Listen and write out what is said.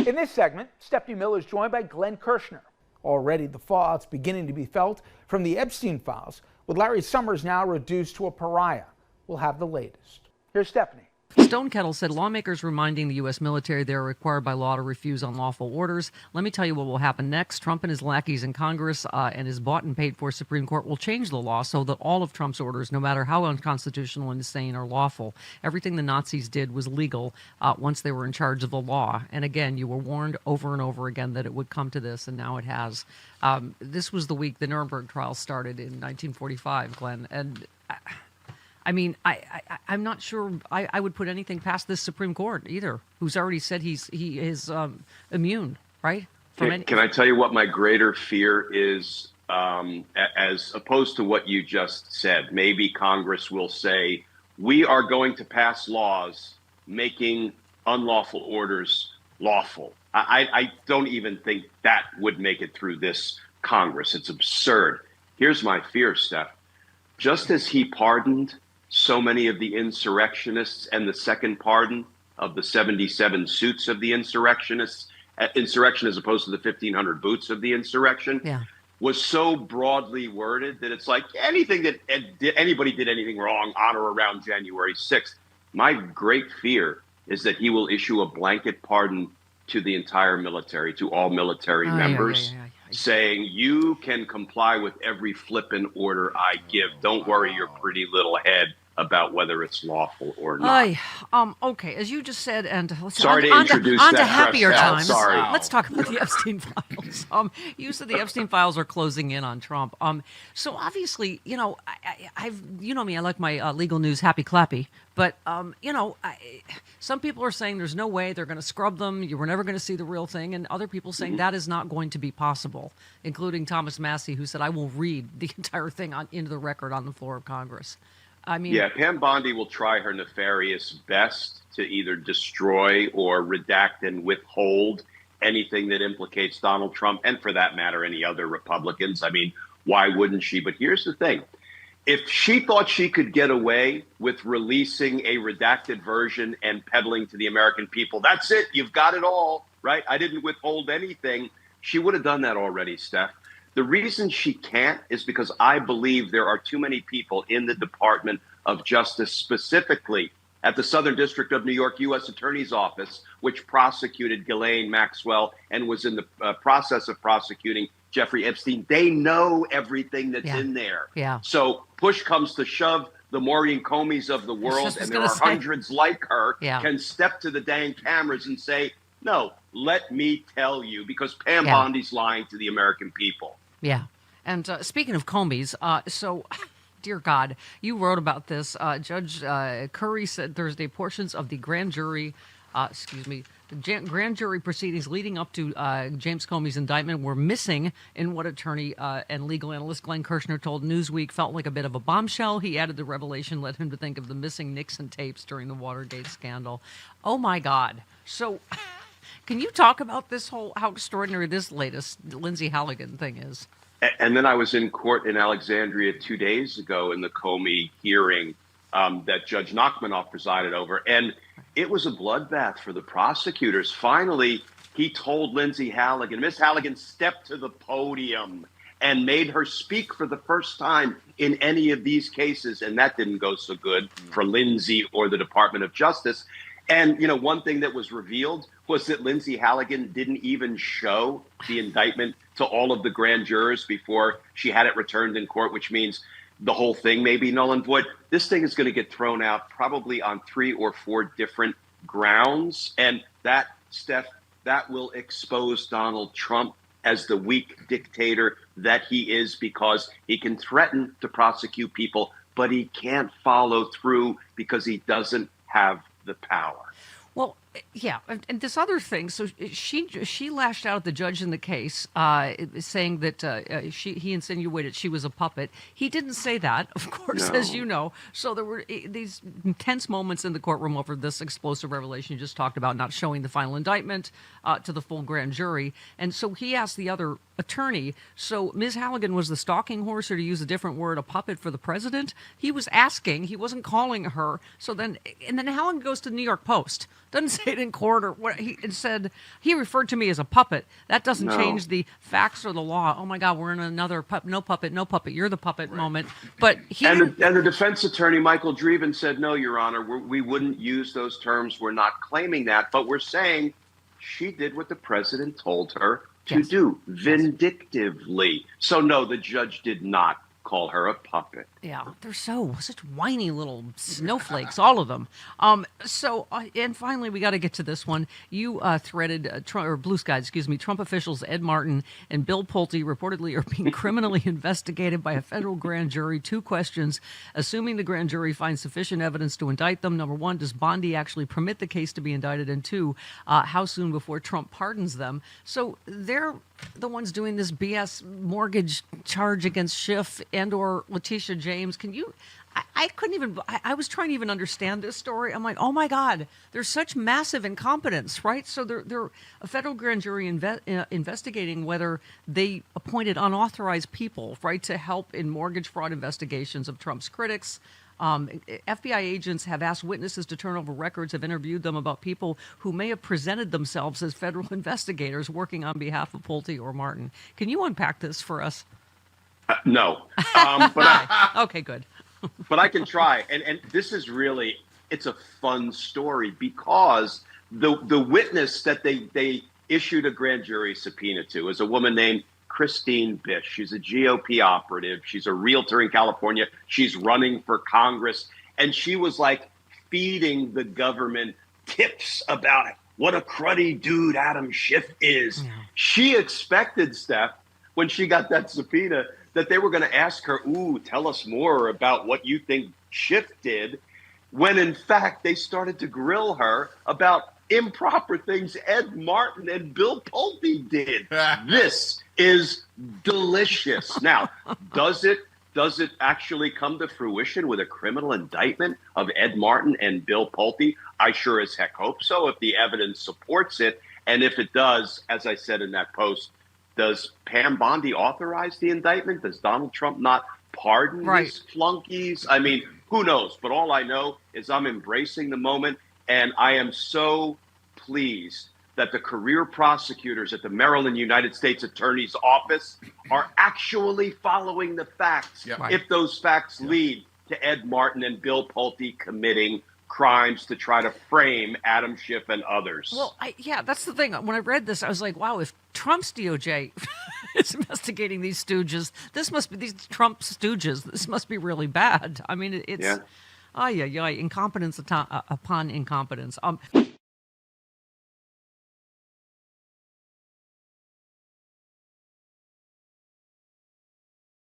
In this segment, Stephanie Miller is joined by Glenn Kirschner. Already the fallout's beginning to be felt from the Epstein files, with Larry Summers now reduced to a pariah. We'll have the latest. Here's Stephanie. Stonekettle said lawmakers reminding the U.S. military they are required by law to refuse unlawful orders. Let me tell you what will happen next. Trump and his lackeys in Congress and his bought and paid for Supreme Court will change the law so that all of Trump's orders, no matter how unconstitutional and insane, are lawful. Everything the Nazis did was legal once they were in charge of the law. And again, you were warned over and over again that it would come to this, and now it has. This was the week the Nuremberg trial started in 1945, Glenn. And I'm not sure I would put anything past this Supreme Court either, who's already said he is immune, right? Can I tell you what my greater fear is, as opposed to what you just said? Maybe Congress will say, we are going to pass laws making unlawful orders lawful. I don't even think that would make it through this Congress. It's absurd. Here's my fear, Steph. Just as he pardoned so many of the insurrectionists and the second pardon of the 77 suits of the insurrection as opposed to the 1,500 boots of the insurrection, was so broadly worded that it's like anything that anybody did anything wrong on or around January 6th. My great fear is that he will issue a blanket pardon to the entire military, to all military members, saying you can comply with every flippant order I give. Don't worry your pretty little head about whether it's lawful or not. Okay, as you just said, and sorry to introduce that on to happier times. Sorry. Let's talk about the Epstein files. You said the Epstein files are closing in on Trump. So obviously, I've you know me, I like my legal news happy clappy. But some people are saying there's no way they're going to scrub them. You were never going to see the real thing, and other people saying that is not going to be possible, including Thomas Massie, who said, "I will read the entire thing into the record on the floor of Congress." I mean, Pam Bondi will try her nefarious best to either destroy or redact and withhold anything that implicates Donald Trump, and for that matter, any other Republicans. I mean, why wouldn't she? But here's the thing. If she thought she could get away with releasing a redacted version and peddling to the American people, that's it. You've got it all, right? I didn't withhold anything. She would have done that already, Steph. The reason she can't is because I believe there are too many people in the Department of Justice, specifically at the Southern District of New York U.S. Attorney's Office, which prosecuted Ghislaine Maxwell and was in the process of prosecuting Jeffrey Epstein. They know everything that's in there. So push comes to shove, the Maureen Comeys of the world, and there are hundreds like her, can step to the dang cameras and say, no, let me tell you, because Pam Bondi's lying to the American people. And speaking of Comeys, so, dear God, you wrote about this. Judge Curry said Thursday portions of the grand jury proceedings leading up to James Comey's indictment were missing in what attorney and legal analyst Glenn Kirschner told Newsweek felt like a bit of a bombshell. He added the revelation led him to think of the missing Nixon tapes during the Watergate scandal. Oh, my God. So can you talk about this how extraordinary this latest Lindsay Halligan thing is? And then I was in court in Alexandria 2 days ago in the Comey hearing that Judge Nachmanoff presided over. And it was a bloodbath for the prosecutors. Finally, he told Lindsay Halligan, Miss Halligan stepped to the podium and made her speak for the first time in any of these cases. And that didn't go so good for Lindsay or the Department of Justice. And, one thing that was revealed was that Lindsay Halligan didn't even show the indictment to all of the grand jurors before she had it returned in court, which means the whole thing may be null and void. This thing is going to get thrown out probably on 3 or 4 different grounds. And that, Steph, that will expose Donald Trump as the weak dictator that he is, because he can threaten to prosecute people, but he can't follow through because he doesn't have the power. Well, yeah, and this other thing. So she lashed out at the judge in the case, saying that he insinuated she was a puppet. He didn't say that, of course, as you know. So there were these tense moments in the courtroom over this explosive revelation you just talked about, not showing the final indictment to the full grand jury. And so he asked the other attorney. So Ms. Halligan was the stalking horse, or to use a different word, a puppet for the president. He was asking, he wasn't calling her. So then, and then Halligan goes to the New York Post. Doesn't say it in court or what. He said he referred to me as a puppet. That doesn't change the facts or the law. Oh my God, we're in another no puppet. You're the puppet moment. But he and the defense attorney Michael Dreeben said, "No, Your Honor, we wouldn't use those terms. We're not claiming that, but we're saying she did what the president told her to do vindictively." So no, the judge did not call her a puppet. Yeah, they're such whiny little snowflakes, all of them. And finally, we got to get to this one. You threaded Blue Sky, Trump officials Ed Martin and Bill Pulte reportedly are being criminally investigated by a federal grand jury. 2 questions: assuming the grand jury finds sufficient evidence to indict them, number 1, does Bondi actually permit the case to be indicted? And 2, how soon before Trump pardons them? So they're the ones doing this BS mortgage charge against Schiff and or Letitia James. Can you? I couldn't even. I was trying to even understand this story. I'm like, oh my God, there's such massive incompetence, right? So they're a federal grand jury investigating whether they appointed unauthorized people, right, to help in mortgage fraud investigations of Trump's critics. FBI agents have asked witnesses to turn over records, have interviewed them about people who may have presented themselves as federal investigators working on behalf of Pulte or Martin. Can you unpack this for us? No. But okay, good. But I can try. And this is really, it's a fun story because the witness that they issued a grand jury subpoena to is a woman named Christine Bish. She's a GOP operative. She's a realtor in California. She's running for Congress. And she was like feeding the government tips about what a cruddy dude Adam Schiff is. Yeah. She expected, Steph, when she got that subpoena, that they were going to ask her, tell us more about what you think Schiff did, when in fact they started to grill her about improper things Ed Martin and Bill Pulte did. This is delicious. Now, does it actually come to fruition with a criminal indictment of Ed Martin and Bill Pulte? I sure as heck hope so, if the evidence supports it. And if it does, as I said in that post, does Pam Bondi authorize the indictment? Does Donald Trump not pardon his flunkies? I mean, who knows? But all I know is I'm embracing the moment, and I am so pleased that the career prosecutors at the Maryland United States Attorney's Office are actually following the facts. Yep. If those facts lead to Ed Martin and Bill Pulte committing crimes to try to frame Adam Schiff and others. Well, that's the thing. When I read this, I was like, wow, if Trump's DOJ is investigating these stooges, these Trump stooges, this must be really bad. I mean, it's incompetence upon incompetence.